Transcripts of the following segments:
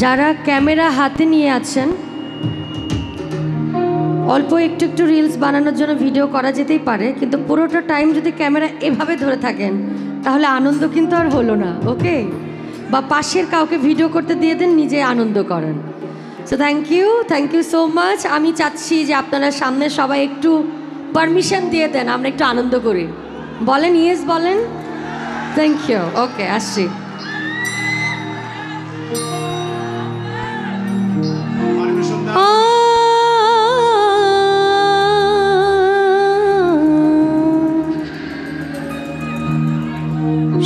যারা ক্যামেরা হাতে নিয়ে আছেন অল্প একটু একটু রিলস বানানোর জন্য ভিডিও করা যেতেই পারে, কিন্তু পুরোটা টাইম যদি ক্যামেরা এভাবে ধরে থাকেন তাহলে আনন্দ কিন্তু আর হলো না। ওকে, বা পাশের কাউকে ভিডিও করতে দিয়ে দেন, নিজে আনন্দ করেন। So thank you so much. আমি চাচ্ছি যে আপনারা সামনে সবাই একটু পারমিশন দিয়ে দেন, আমরা একটু আনন্দ করি। বলেন ইয়েস বলেন। Thank you. ওকে, আসছি।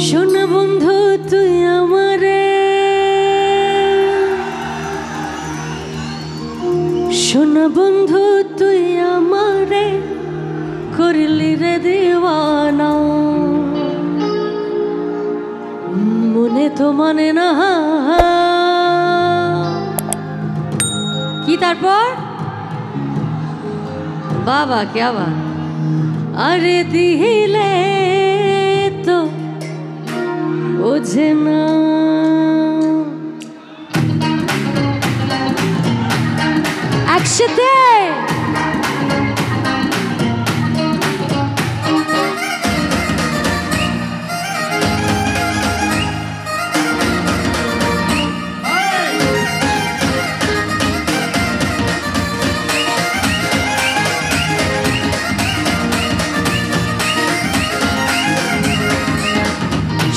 শোন বন্ধু তুই আমারে, শোন বন্ধু তুই আমারে করলি রে দিওয়ানা, মনে তো মানে না। কি তারপর বাবা কে বাবা, আরে দিলে তো বোঝে না। একসাথে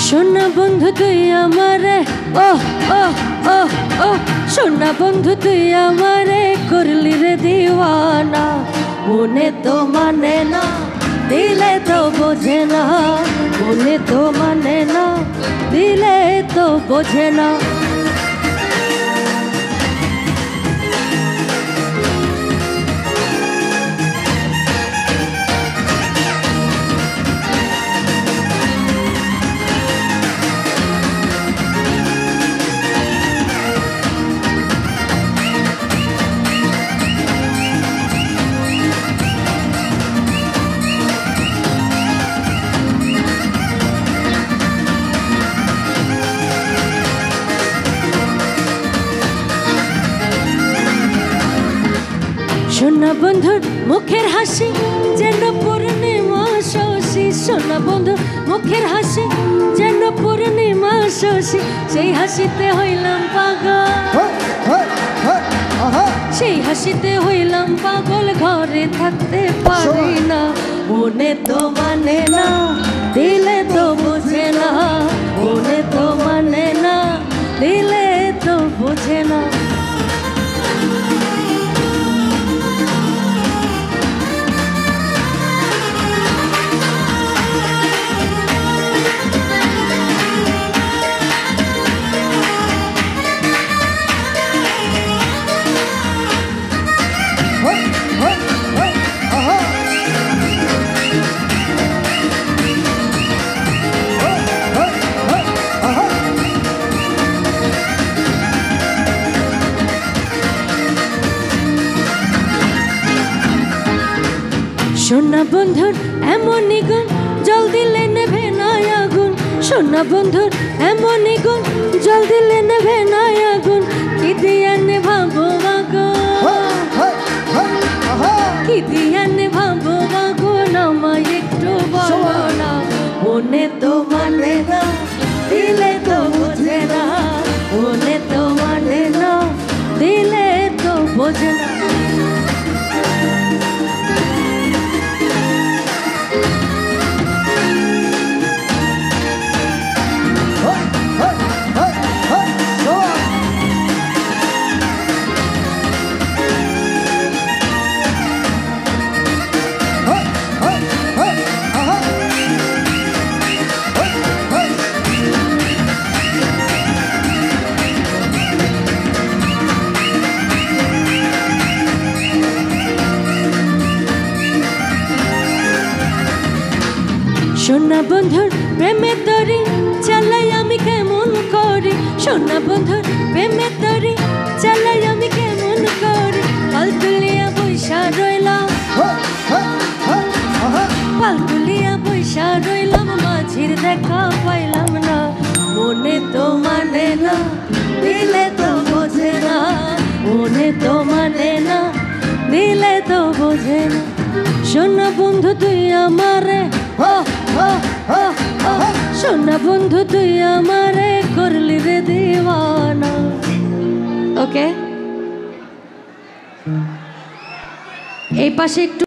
শোনা বন্ধু তুই আমারে, ও ও ও ও শোনা বন্ধু তুই আমারে করলি রে দিওয়ানা, মনে তো মানে না দিলে তো বোঝে না, মনে তো মানে না দিলে তো বোঝে না। সোনা বন্ধুর মুখের হাসি যেন পূর্ণিমা শশী, সোনা বন্ধুর মুখের হাসি যেন পূর্ণিমা শশী, সেই হাসিতে হইলাম পাগল, সেই হাসিতে হইলাম পাগল, ঘরে থাকতে পারি না, মনে তো মানে না দিলে তো বোঝে না, মনে তো মানে না দিলে তো বোঝে না। সোনা বন্ধুর এমনই গুণ জল দিলে নেভে না আগুন, সোনা বন্ধুর এমনই গুণ জল দিলে নেভে না আগুন, কি দিয়ে নেভাবো আগুন, কি দিয়ে নেভাবো আগুন, আমায় একটু বলো না, মনে তো মানে না দিলে তো বোঝে না, মনে তো মানে না দিলে তো বোঝে না। সোনা বন্ধুর প্রেমের তরি চালাই আমি কেমন করি, সোনা বন্ধুর প্রেমের তরি চালাই আমি কেমন করি, পাল তুলিয়া বৈশা রইলাম, পাল তুলিয়া বৈশা রইলাম, মাঝির দেখা পাইলাম না, মনে তো মানে না দিলে তো বোঝে তুই আমারে হো হো হো হো সোনা বন্ধু তুই আমারে করলি রে দিওয়ানা। ওকে, এই পাশে একটু